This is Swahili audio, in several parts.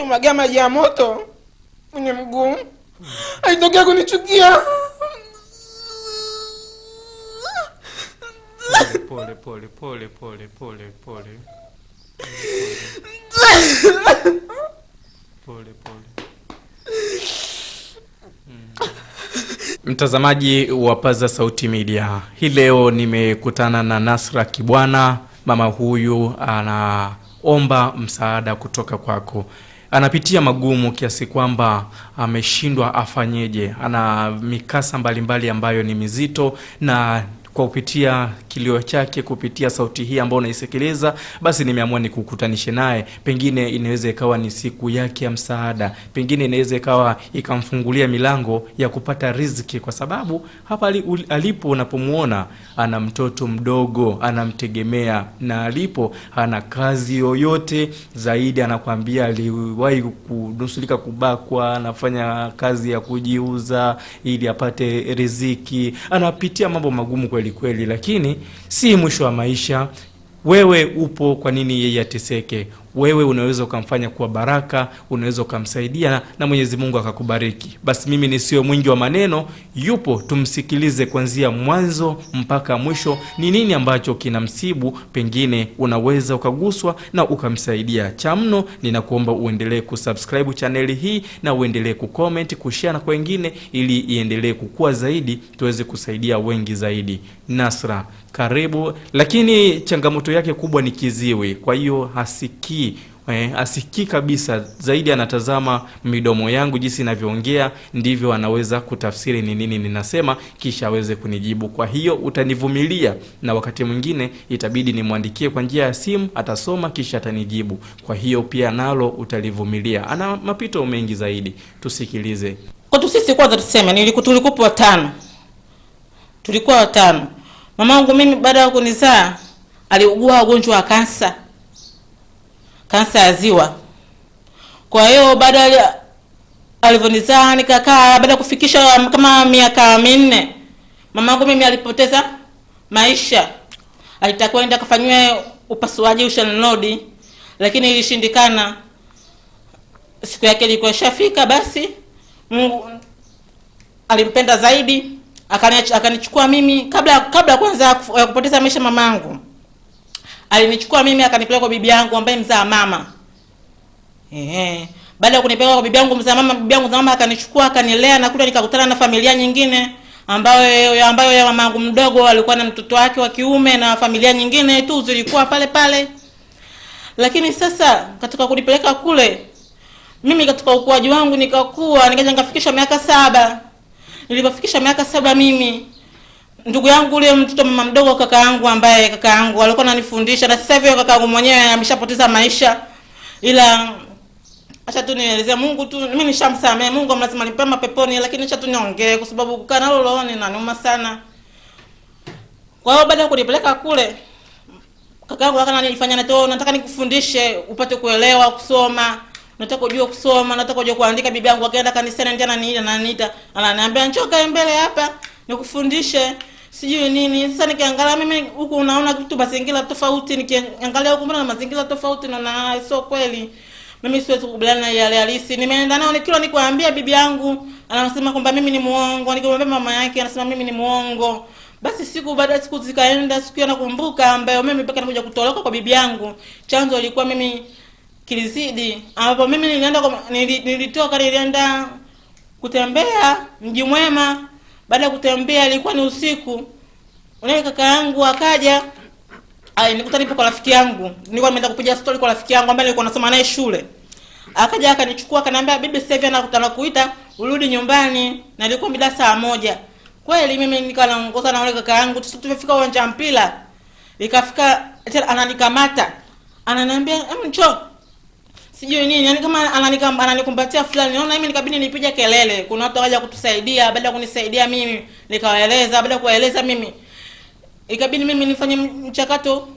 nimwagia maji ya moto kwenye mguu. Alitokea kunichukia. Pole pole pole pole pole pole. Pole pole. Mtazamaji wa Paza Sauti Media, hii leo nimekutana na Nasra Kibwana. Mama huyu anaomba msaada kutoka kwako. Anapitia magumu kiasi kwamba ameshindwa afanyeje. Ana mikasa mbalimbali ambayo ni mizito, na kwa kupitia kilio chake, kupitia sauti hii ambayo unaisikiliza, basi nimeamua nikukutanishe naye. Pengine inaweza ikawa ni siku yake ya msaada, pengine inaweza ikawa ikamfungulia milango ya kupata riziki, kwa sababu hapa alipo unapomuona ana mtoto mdogo anamtegemea, na alipo hana kazi yoyote zaidi. Anakuambia aliwahi kunusulika kubakwa, anafanya kazi ya kujiuza ili apate riziki. Anapitia mambo magumu kweli, lakini si mwisho wa maisha. Wewe upo, kwa nini yeye ateseke? Wewe unaweza ukamfanya kuwa baraka, unaweza ukamsaidia na Mwenyezi Mungu akakubariki. Basi mimi nisiwe mwingi wa maneno, yupo, tumsikilize kuanzia mwanzo mpaka mwisho. Ni nini ambacho kinamsibu? Pengine unaweza ukaguswa na ukamsaidia. Cha mno, ninakuomba uendelee kusubscribe channel hii na uendelee kucomment, kushare na kwa wengine, ili iendelee kukua zaidi, tuweze kusaidia wengi zaidi. Nasra, karibu. Lakini changamoto yake kubwa ni kiziwi, kwa hiyo asikii kabisa. Zaidi anatazama midomo yangu, jinsi ninavyoongea ndivyo anaweza kutafsiri ni nini ninasema, kisha aweze kunijibu. Kwa hiyo utanivumilia, na wakati mwingine itabidi nimwandikie kwa njia ya simu, atasoma kisha atanijibu. Kwa hiyo pia nalo utalivumilia. Ana mapito mengi zaidi. Tusikilize. Kwa sisi kwanza tuseme tulikuwa watano. Tulikuwa watano. Mamangu mimi baada ya kunizaa aliugua ugonjwa wa kansa ya ziwa. Kwa hiyo baada alivyonizaa nikakaa, baada kufikisha kama miaka 4, mamangu mimi alipoteza maisha. Alitakiwa enda kafanywe upasuaji Ocean Road, lakini ilishindikana. Siku yake ilikuwa ishafika, basi Mungu alimpenda zaidi, akanichukua mimi kabla kwanza kupoteza maisha mamangu. Alinichukua mimi akanipeleka kwa bibi yangu ambaye mzaa mama. Baada ya kunipeleka kwa bibi yangu mzaa mama, akanichukua akanilea, na kule nikakutana na familia nyingine ambayo ya mamangu mdogo alikuwa na mtoto wake wa kiume, na familia nyingine tu zilikuwa pale. Lakini sasa katika kunipeleka kule, mimi katika ukuaji wangu nikakuwa, nikaja nikafikisha miaka 7. Nilipofikisha miaka 7 mimi, ndugu yangu ule mtoto mama mdogo kaka yangu alikuwa ananifundisha, na sasa hivi kaka yangu mwenyewe ameshapoteza maisha. Ila acha tu nielezea Mungu tu, mimi nishamsamehe Mungu, lazima nipema peponi, lakini acha tu niongee kwa sababu kukaa nalo rohoni inaniuma sana. Kwa hiyo baada ya kunipeleka kule, kaka yangu akananifanya nataka nikufundishe upate kuelewa kusoma. Nataka kujua kusoma, nataka kujua kuandika. Bibi yangu akaenda kanisani, ndio ananiita, ananiambia njoo kae mbele hapa nikufundishe sijui nini. Sasa nikiangalia mimi huku unaona kitu mazingira tofauti, nikiangalia huku mbona mazingira tofauti, na sio kweli. Mimi siwezi kukubaliana na yale halisi. Nimeenda nao nikwambia bibi yangu anasema kwamba mimi ni muongo, nikimwambia mama yake anasema mimi ni muongo. Basi siku zikaenda, siku nakumbuka ambayo mimi mpaka nakuja kutoroka kwa bibi yangu, chanzo ilikuwa mimi kilizidi, ambapo mimi nilienda kutembea Mji Mwema. Baada ya kutembea ilikuwa ni usiku. Unaye kaka yangu akaja, nikuta nipo kwa rafiki yangu. Nilikuwa nimeenda kupiga story kwa rafiki yangu ambaye nilikuwa nasoma naye shule. Akaja akanichukua akaniambia bibi sasa hivi anakutana kuita urudi nyumbani, na ilikuwa mida saa 1. Kweli mimi nikawa naongoza na yule kaka yangu, tumefika uwanja wa mpira. Ikafika ananikamata. Ananiambia njoo. Sijui nini, yani kama ananikumbatia fulani. Naona mimi nikabidi nipige kelele. Kuna watu wakaja kutusaidia, baada ya kunisaidia mimi nikawaeleza, baada ya kuwaeleza mimi ikabidi mimi nifanye mchakato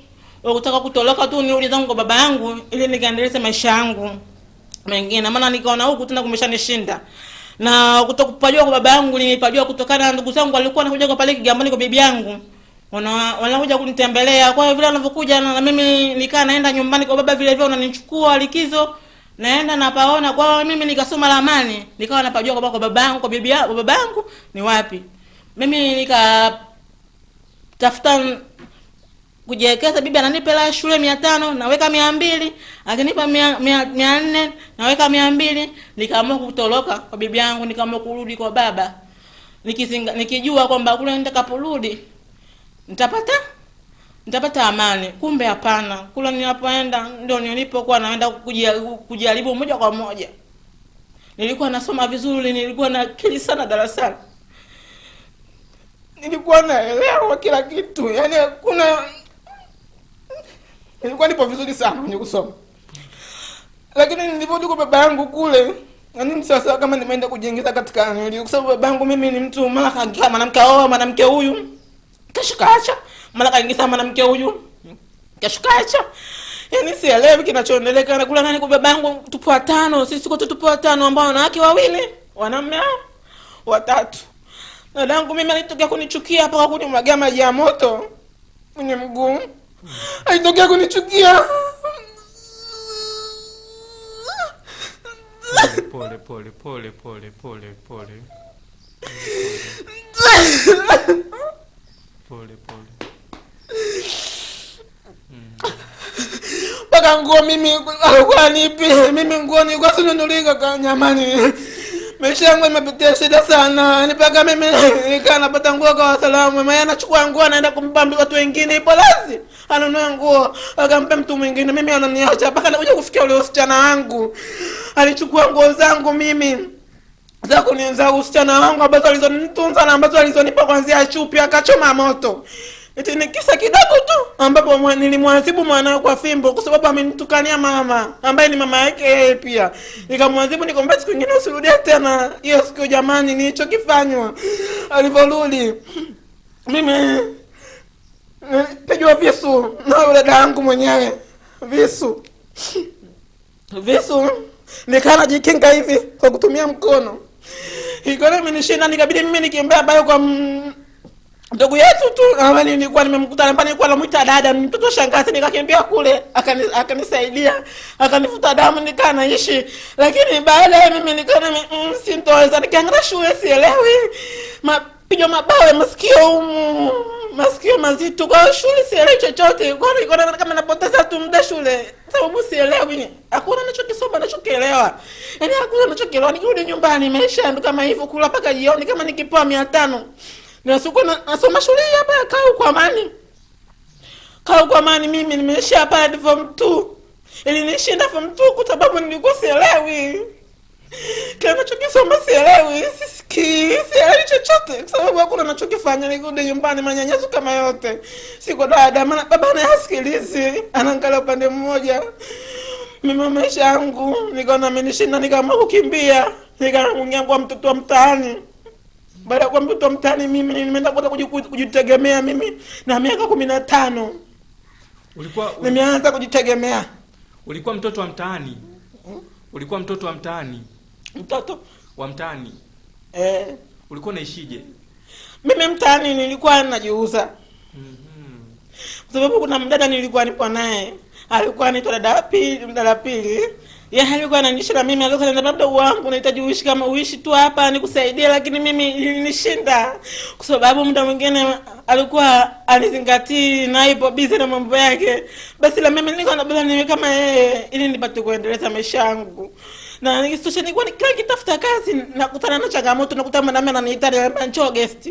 wa kutaka kutoroka tu nirudi zangu kwa baba yangu ili nikaendeleze maisha yangu mengine. Maana nikaona huku tena kumeshanishinda. Na kutokupajua kwa baba yangu nilipajua kutokana na ndugu zangu walikuwa wanakuja kwa pale Kigamboni kwa bibi yangu. Wanakuja kunitembelea. Kwa hiyo vile wanavyokuja na mimi nikaa naenda nyumbani kwa baba, vile vile wananichukua likizo naenda napaona kwa mimi, nikasoma ramani, nikawa napajua kwamba kwa babangu, kwa bibi yangu, babangu ni wapi. Mimi nikatafuta kujiwekeza, bibi ananipa hela shule 500, naweka 200, akinipa 400, naweka 200. Nikaamua kutoroka kwa bibi yangu, nikaamua kurudi kwa baba, nikijua kwamba kule nitakaporudi nitapata amani. Kumbe hapana, kule ninapoenda ndio nilipokuwa naenda kujaribu moja kwa moja. Nilikuwa nasoma vizuri, nilikuwa na akili sana darasani, nilikuwa naelewa kila kitu, yaani nilikuwa nipo vizuri sana kwenye kusoma. Lakini niliporudi kwa baba yangu kule, yaani sasa kama nimeenda kujiingiza katika kwa sababu baba yangu mimi ni mtu mara kaingia mwanamke huyu kashikaacha, mara kaingiza mwanamke huyu kashikaacha. Yaani sielewi kinachoendelea na kula nani. Kwa baba yangu tupo 5, sisi tupo 5 ambao wanawake 2, wanaume 3. Dadangu mimi alitokea kunichukia hapa, kunimwagia maji ya moto kwenye mguu. Alitokea kunichukia. Pole. Paka nguo mimi alikuwa nipi, mimi nguo nilikuwa sinunuliga kwa nyamani. Maisha yangu imepitia shida sana. Nipaka mimi nikaa napata nguo kwa salamu. Mama anachukua nguo anaenda kumpa watu wengine, ipo lazi. Ananunua nguo akampa mtu mwingine, mimi ananiacha. Paka nakuja kufikia ule usichana wangu. Alichukua nguo zangu mimi. Za kunianza usichana wangu ambazo alizonitunza na ambazo alizonipa kuanzia chupi, akachoma moto. Eti ni kisa kidogo tu ambapo nilimwadhibu mwanae kwa fimbo kwa sababu amenitukania mama ambaye ni mama yake yeye pia. Nikamwadhibu, nikamwambia siku nyingine usirudie tena. Hiyo siku jamani nilichokifanywa. Alivorudi mimi pejwa visu na yule dada yangu mwenyewe. Visu nikana jikinga hivi kwa kutumia mkono. Ikaona imenishinda, nikabidi mimi nikimbia bayo kwa ndugu yetu tu, amani nilikuwa nimemkuta hapa, nilikuwa namuita dada, mtoto shangazi, nikakimbia kule akanisaidia, akanifuta damu, nikaa naishi. Lakini baada ya mimi nikaona sintoweza, nikiangalia shule sielewi, mapigo mabawe masikio mazito, kwa shule sielewi chochote. Kwa hiyo nikaona kama napoteza tu muda shule sababu sielewi, hakuna ninachokisoma ninachokielewa, yaani hakuna ninachokielewa. Nikirudi nyumbani maisha ndo kama hivyo, kula paka jioni, kama nikipewa 500 nasoma shule hapa ya Kaa kwa amani. Mimi nimeisha hapa form 2. Ili nishinda form 2 kwa sababu nilikuwa sielewi. Kile ninachokisoma sielewi, sielewi chochote kwa sababu hakuna ninachokifanya. Nikirudi nyumbani manyanyaso kama yote. Siko dada, maana baba anasikilizi, anaangalia upande mmoja. Mimi maisha yangu nikaona amenishinda, nikaamua kukimbia, nikaangukia kwa mtoto wa mtaani. Baada ya kwa mtoto wa mtaani mimi nimeenda kujitegemea mimi na miaka 15. Nimeanza kujitegemea. Ulikuwa mtoto wa mtaani? Ulikuwa mtoto wa mtaani? Mtoto wa mtaani. Ulikuwa unaishije? Mimi mtaani nilikuwa najiuza. Kwa sababu kuna mdada nilikuwa nipo naye. Alikuwa anaitwa dada pili. Yeye alikuwa ananishi na mimi, alikuwa ananiambia labda wangu unahitaji uishi kama uishi tu hapa nikusaidie, lakini mimi ilinishinda kwa sababu muda mwingine alikuwa alizingatii na ipo busy na mambo yake. Basi la mimi nilikuwa nabila niwe kama yeye ili nipate kuendeleza maisha yangu. Na nikisosha nilikuwa kila kitafuta kazi nakutana na changamoto, nakuta mwanamume ananiita njoo guest.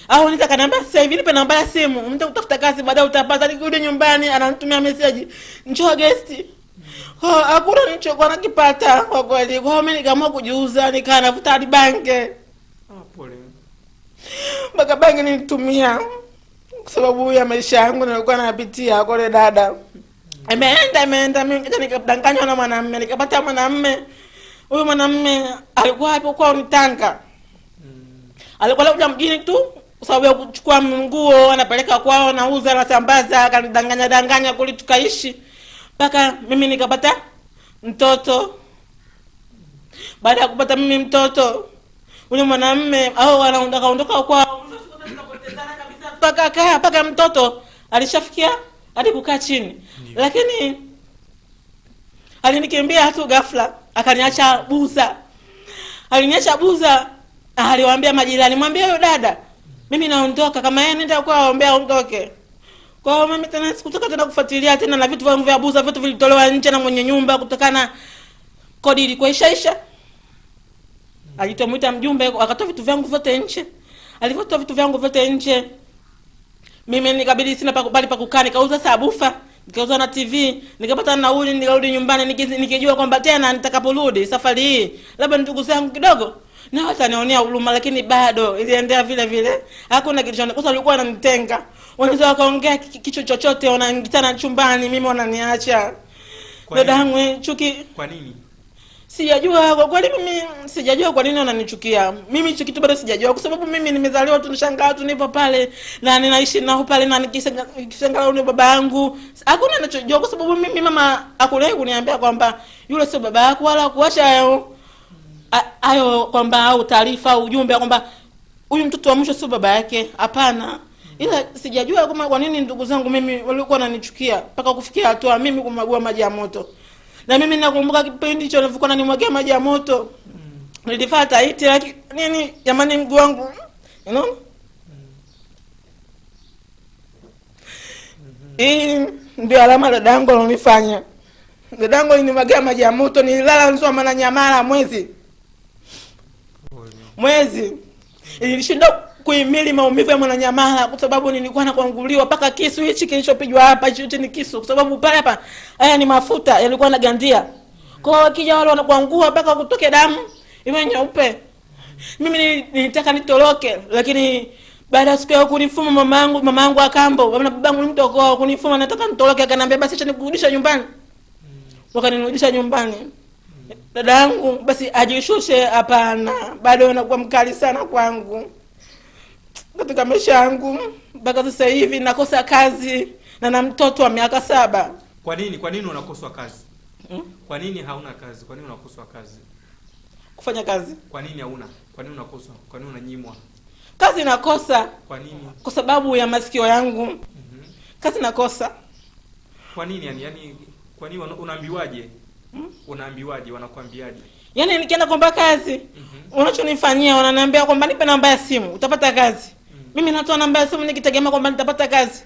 Au nitaka namba sasa hivi nipe namba ya simu, mtu utafuta kazi baadaye utapata. Nikirudi nyumbani ananitumia message njoo guest. Hakuna nilichokuwa nakipata kwa kweli. Kwa hiyo mimi nikaamua kujiuza, nikaa navuta hadi bange. Pole. Mpaka bange nilitumia kwa sababu ya maisha yangu nilikuwa napitia kwa ile dada. Imeenda mimi nikadanganywa na mwanamume, nikapata mwanamume. Huyu mwanamume alikuwa hapo kwa Unitanga. Alikuwa labda mjini tu kwa sababu ya kuchukua nguo anapeleka kwao, nauza, anasambaza, akanidanganya kule tukaishi. Mpaka mimi nikapata mtoto. Baada ya kupata mimi mtoto, ule mwanamume anaondoka kwao. Mpaka mtoto alishafikia hadi kukaa chini. Lakini Alinikimbia tu ghafla, akaniacha Buza. Aliniacha Buza, aliwaambia majirani, mwambie huyo dada mimi naondoka, kama yeye nenda kwa aombea aondoke. Kwa hiyo mimi tena sikutoka tena kufuatilia tena, na vitu vyangu vya Buza vitu vilitolewa nje na mwenye nyumba kutokana kodi ilikuwa ishaisha. Alitomwita mjumbe akatoa vitu vyangu vyote nje. Alivyotoa vitu vyangu vyote nje, mimi nikabidi sina bali pa kukaa, nikauza sabufa, nikauza na TV, nikapata nauli, nikarudi nyumbani nikijua kwamba tena nitakaporudi safari hii labda ndugu zangu kidogo na wataniona huruma, lakini bado iliendelea vile vile. Hakuna kitu kwa walikuwa wananitenga. Wanaweza wakaongea kicho chochote, wanaingitana chumbani, mimi wananiacha. Dadangu chuki. Kwa nini? Sijajua kwa kweli, mimi sijajua kwa nini wananichukia. Mimi hicho kitu bado sijajua, kwa sababu mimi nimezaliwa tu nishangaa tu nipo pale na ninaishi nao pale na nikishangaa ni baba yangu. Hakuna ninachojua kwa sababu mimi mama hakuwahi kuniambia kwamba yule sio baba yako, wala kuacha hayo kwamba au taarifa au ujumbe kwamba huyu mtoto wa mwisho sio baba yake. Hapana. Ila sijajua kama kwa nini ndugu zangu mimi walikuwa wananichukia mpaka kufikia hatua mimi kumwagua maji ya moto. Na mimi nakumbuka kipindi hicho nilivyokuwa nanimwagia maji ya moto. Nilifuata iti lakini nini jamani mguu wangu. You know? Ndio alama dadangu alonifanya. Dadangu alinimwagia maji ya moto, nililala nisoma na Nyamala mwezi. Nilishinda kuhimili maumivu ya Mwananyamala kwa sababu nilikuwa nakuanguliwa mpaka kisu hichi kilichopigwa hapa, hicho ni kisu kwa sababu pale hapa haya ni mafuta yalikuwa yanagandia. Kwa hiyo kija wale wanakuangua mpaka kutoke damu iwe nyeupe. Mimi nilitaka nitoroke, lakini baada ya siku ya kunifuma mamangu akambo, na babangu mtoko kunifuma nataka nitoroke, akaniambia basi acha nikurudisha nyumbani. Wakanirudisha nyumbani. Dada yangu basi ajishushe, hapana, bado anakuwa mkali sana kwangu. Katika maisha yangu mpaka sasa hivi nakosa kazi na mtoto wa miaka 7. Kwa nini unakoswa kazi? Kwa nini hauna kazi? Kwa nini unakoswa kazi? Kufanya kazi. Kwa nini hauna? Kwa nini unakoswa? Kwa nini unanyimwa? Kazi nakosa. Kwa nini? Kwa sababu ya masikio yangu. Kazi nakosa. Kwa nini yani kwa nini unaambiwaje? Unaambiwaje? Wanakuambiaje? Yaani nikienda kuomba kazi, unachonifanyia wananiambia kwamba nipe namba ya simu, utapata kazi. Mimi natoa namba ya simu nikitegemea kwamba nitapata kazi.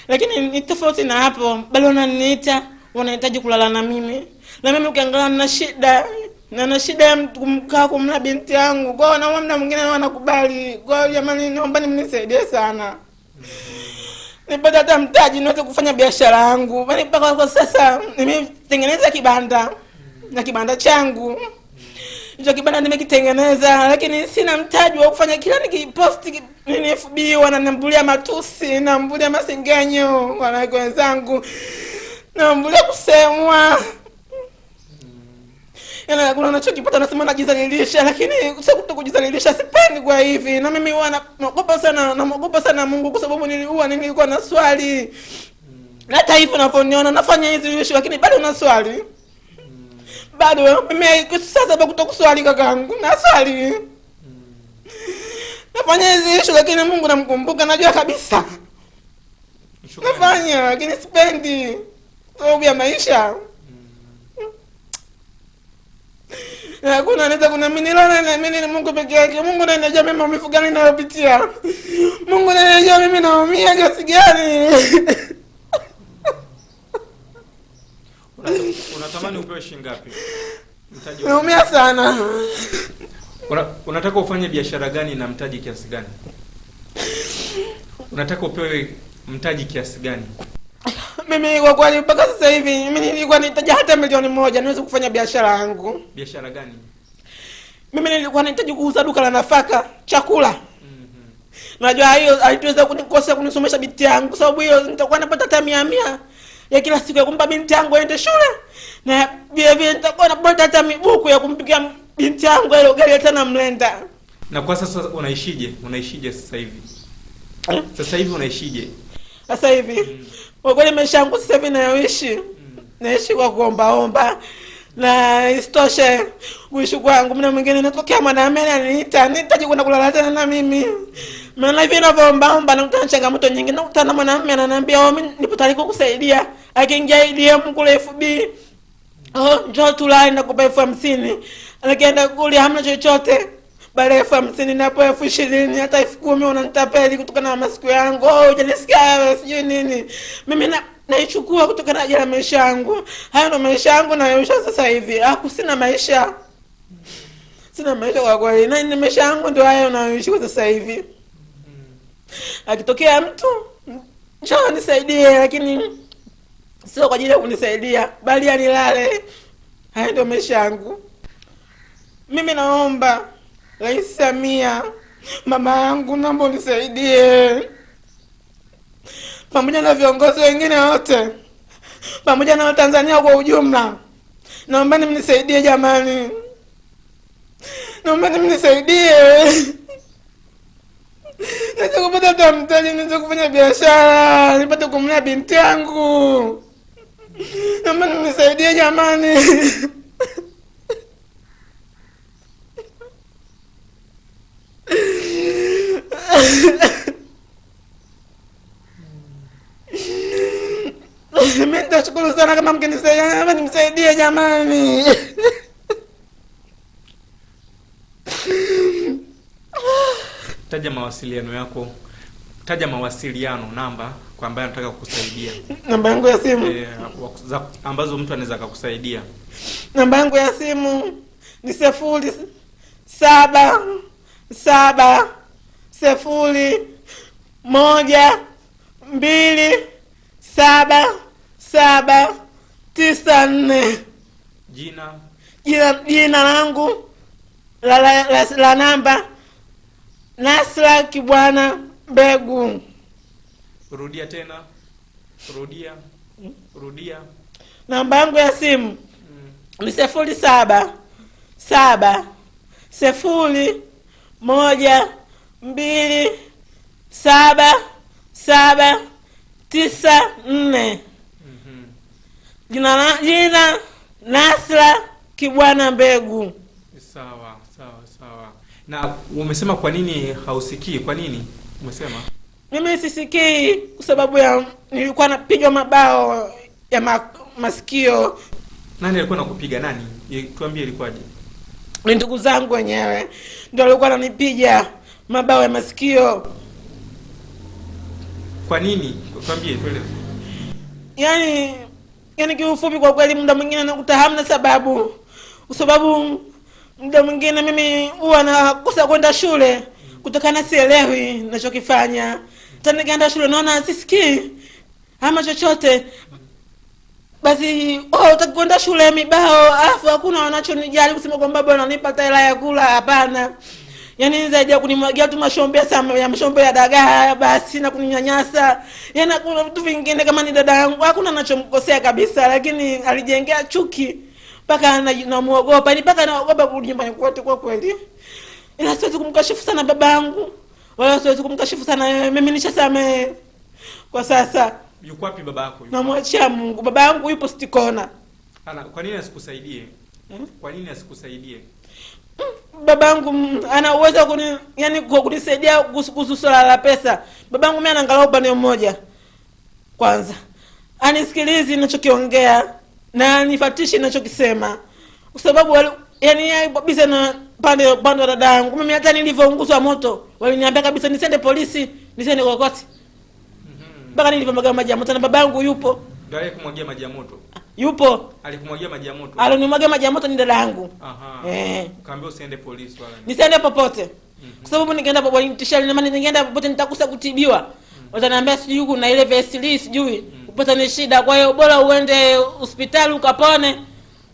Lakini ni tofauti na hapo, bado wananiita, wanahitaji kulala na mimi. Na mimi ukiangalia na shida ya kumkaa kumla binti yangu. Kwa hiyo na mama mwingine wanakubali. Kwa hiyo jamani, naomba mnisaidie sana. Nipata hata mtaji niweze kufanya biashara yangu. Bali mpaka kwa sasa nimetengeneza kibanda na kibanda changu. Hicho kibanda nimekitengeneza, lakini sina mtaji wa kufanya. Kila nikiposti nini FB wananiambulia matusi, naambulia masengenyo wanawake wenzangu, naambulia kusemwa. Yana kuna nachokipata nasema najizalilisha, lakini sio kutokujizalilisha, sipendi kwa hivi. Na mimi huwa naogopa sana Mungu kwa sababu nilikuwa na swali. Hata hivyo unaponiona nafanya hizi vitu, lakini bado na swali. Bado mimi sasa bado kutokuswali kakaangu, na swali. Nafanya hizi vitu lakini Mungu namkumbuka, najua kabisa. Nafanya lakini sipendi. Sababu ya maisha. Hakuna anaweza kunaminiana na mimi, ni Mungu pekee yake. Mungu ndiye anajua mimi maumivu gani ninayopitia. Mungu ndiye anajua mimi naumia kiasi gani. Unatamani upewe shilingi ngapi? Mtaji naumia sana. Unataka ufanye biashara gani na mtaji kiasi gani? Unataka upewe mtaji kiasi gani? Mimi kwa kweli mpaka sasa hivi mimi nilikuwa nahitaji hata milioni 1 niweze kufanya biashara yangu. Biashara gani? Mimi nilikuwa nahitaji kuuza duka la nafaka, chakula. Najua hiyo haitaweza kunikosa kunisomesha binti yangu, kwa sababu hiyo nitakuwa napata hata 100 ya kila siku ya kumpa binti yangu aende shule. Na vile vile nitakuwa napata hata mibuku ya kumpikia binti yangu ile gari tena mlenda. Na kwa sasa unaishije? Unaishije sasa hivi? Sasa hivi unaishije? Sasa hivi kwa kweli maisha yangu sasa hivi naishi kwa kuomba. Na isitoshe kuishi kwangu mna mwingine natokea mwanamume ananiita, nitaje kwenda kulala tena na mimi. Maana hivi ninavyoomba na kutana changamoto nyingi, na kutana mwanamume ananiambia mimi nipo tayari kukusaidia. Akiingia DM kule FB njoo tulale nakupa 50,000. Nikienda kule hamna chochote. Baada ya 50,000 napo 20,000 hata 10,000 unanitapeli kutokana na masiku yangu. Hujanisikia wewe sijui nini. Mimi naichukua kutokana na jana maisha yangu. Hayo ndo maisha yangu nayoisha sasa hivi. Sina maisha. Sina maisha kwa kweli. Na ni maisha yangu ndio hayo nayoishi kwa sasa hivi. Akitokea mtu njoo nisaidie, lakini sio kwa ajili ya kunisaidia bali anilale. Hayo ndio maisha yangu. Mimi naomba Rais Samia, mama yangu, naomba unisaidie, pamoja na viongozi wengine wote, pamoja na Watanzania kwa ujumla. Naomba mnisaidie jamani, naomba mnisaidie. Nataka kupata hata mtaji, nataka kufanya biashara, nipate kumlea binti yangu. Naomba mnisaidie jamani. Mimi nitashukuru sana kama mkinisaidia, nimsaidie jamani. Taja mawasiliano yako. Taja mawasiliano, namba kwa ambaye anataka kukusaidia. Namba yangu ya simu ambazo mtu anaweza kukusaidia. Namba yangu ya simu ni 0770279794. Jina langu la namba Nasra Kibwana Mbegu. Rudia tena. Rudia. Namba yangu ya simu ni 0770279794. Jina Nasra Kibwana Mbegu. Sawa. Na umesema kwa nini hausikii? Kwa nini umesema? Mimi sisikii kwa sababu ya nilikuwa napigwa mabao ya masikio. Nani alikuwa anakupiga? Nani? Tuambie ilikuwaje? Ni ndugu zangu wenyewe ndio walikuwa wananipiga mabao ya masikio. Kwa nini? Tuambie, tueleze. Yaani kiufupi kwa kweli muda mwingine nakuta hamna sababu. Kwa sababu muda mwingine mimi huwa nakosa kwenda shule kutokana sielewi ninachokifanya. Tena nikienda shule naona sisikii ama chochote. Basi utakwenda shule mibao alafu hakuna wanachonijali kusema kwamba baba ananipa hela ya kula, hapana. Yaani zaidi ya kunimwagia tu mashombe ya dagaa basi na kuninyanyasa. Yaani kuna vitu vingine kama ni dada yangu hakuna anachomkosea kabisa, lakini alijengea chuki mpaka namuogopa. Yaani mpaka naogopa kurudi nyumbani kwetu kwa kweli. Ila siwezi kumkashifu sana baba yangu. Wala siwezi kumkashifu sana mimi, nishasamehe kwa sasa. Yuko wapi baba yako? Namwachia Mungu. Baba yangu yupo Stikona. Kwa nini asikusaidie? Kwa nini asikusaidie? Baba yangu ana uwezo kunisaidia kuhusu swala la pesa. Baba yangu mimi anaangalia upande mmoja. Kwanza anisikilizi ninachokiongea na anifatishi ninachokisema. Kwa sababu yeye kabisa na pande wa dada yangu. Mimi hata nilivyounguzwa moto waliniambia kabisa nisende polisi, nisende kokote. Mpaka nilipomwaga maji ya moto na baba yangu yupo. Ndio alikumwagia maji ya moto. Yupo. Alikumwagia maji ya moto. Alionimwagia maji ya moto ni dada yangu. Kaambia usiende polisi wala. Nisiende popote. Kwa sababu nikienda popote nitishali na maana ningeenda popote nitakusa kutibiwa. Wataniambia sijui kuna ile VSL sijui. Upata ni shida, kwa hiyo bora uende hospitali ukapone.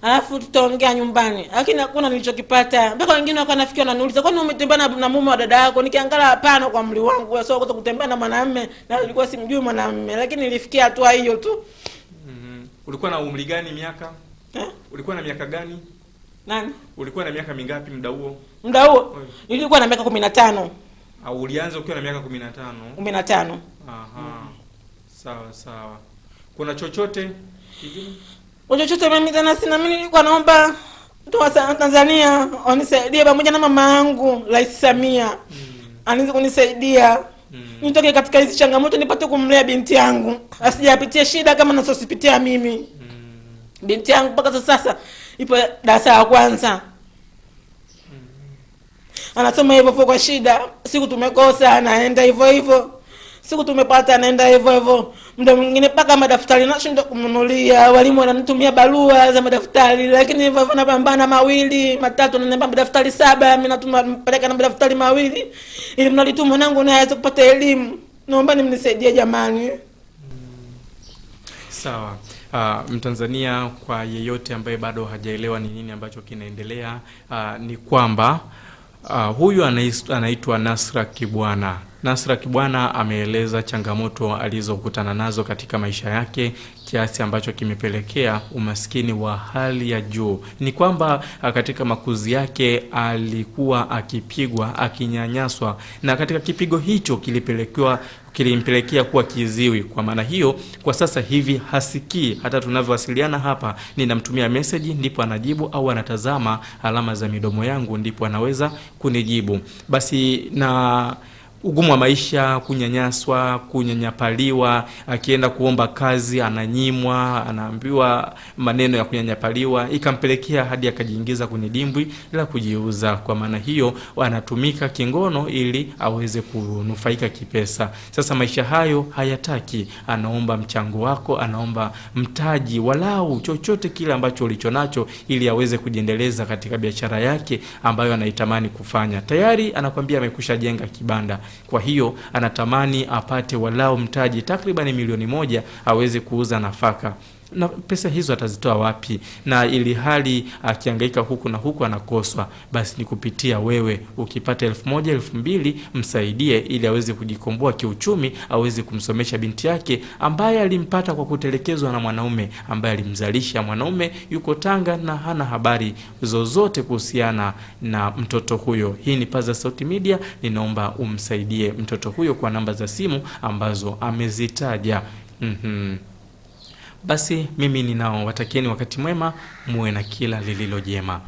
Alafu tutaongea nyumbani. Lakini hakuna nilichokipata. Mpaka wengine wakanafikia wananiuliza, "Kwani umetembea na mume wa dada yako?" Nikiangalia hapana kwa mli wangu. Wewe sio kutembea na mwanamume na nilikuwa simjui mwanamume. Lakini nilifikia hatua hiyo tu. Ulikuwa na umri gani miaka? Ulikuwa na miaka gani? Nani? Ulikuwa na miaka mingapi muda huo? Muda huo? Nilikuwa na miaka 15. Au ulianza ukiwa na miaka 15? 15. Sawa. Kuna chochote kingine? Chochote mimi tena sina. Mimi nilikuwa naomba mtu wa Tanzania wanisaidie pamoja na mama yangu Rais Samia. Anaweza kunisaidia. Nitoke katika hizi changamoto nipate kumlea binti yangu. Asijapitie shida kama ninazosipitia mimi. Binti yangu mpaka sasa ipo darasa la kwanza. Anasoma hivyo kwa shida. Siku tumekosa anaenda hivyo. Siku tumepata anaenda hivyo. Muda mwingine paka madaftari nashinda kumnunulia. Walimu wananitumia barua za madaftari, lakini hivyo napambana 2, 3 na madaftari 7, mimi natumapeleka na madaftari 2 ili mnalitu mwanangu na aweze kupata elimu. Naomba mnisaidie jamani. Sawa. Mtanzania, kwa yeyote ambaye bado hajaelewa ni nini ambacho kinaendelea, ni kwamba huyu anaitwa Nasra Kibwana. Nasra Kibwana ameeleza changamoto alizokutana nazo katika maisha yake kiasi ambacho kimepelekea umaskini wa hali ya juu. Ni kwamba katika makuzi yake alikuwa akipigwa, akinyanyaswa, na katika kipigo hicho kilimpelekea kuwa kiziwi. Kwa maana hiyo kwa sasa hivi hasikii. Hata tunavyowasiliana hapa, ninamtumia message ndipo anajibu, au anatazama alama za midomo yangu ndipo anaweza kunijibu. Basi na ugumu wa maisha, kunyanyaswa, kunyanyapaliwa, akienda kuomba kazi ananyimwa, anaambiwa maneno ya kunyanyapaliwa, ikampelekea hadi akajiingiza kwenye dimbwi la kujiuza. Kwa maana hiyo anatumika kingono ili aweze kunufaika kipesa. Sasa maisha hayo hayataki, anaomba mchango wako, anaomba mtaji, walau chochote kile ambacho ulichonacho, ili aweze kujiendeleza katika biashara yake ambayo anaitamani kufanya. Tayari anakuambia amekusha jenga kibanda. Kwa hiyo anatamani apate walau mtaji takriban milioni 1 aweze kuuza nafaka. Na pesa hizo atazitoa wapi? Na ili hali akihangaika huku na huku anakoswa. Basi ni kupitia wewe, ukipata 1000, 2000 msaidie ili aweze kujikomboa kiuchumi, aweze kumsomesha binti yake ambaye alimpata kwa kutelekezwa na mwanaume ambaye alimzalisha. Mwanaume yuko Tanga na hana habari zozote kuhusiana na mtoto huyo. Hii ni Paza Sauti Media, ninaomba umsaidie mtoto huyo kwa namba za simu ambazo amezitaja. Basi mimi ninawatakieni wakati mwema, muwe na kila lililo jema.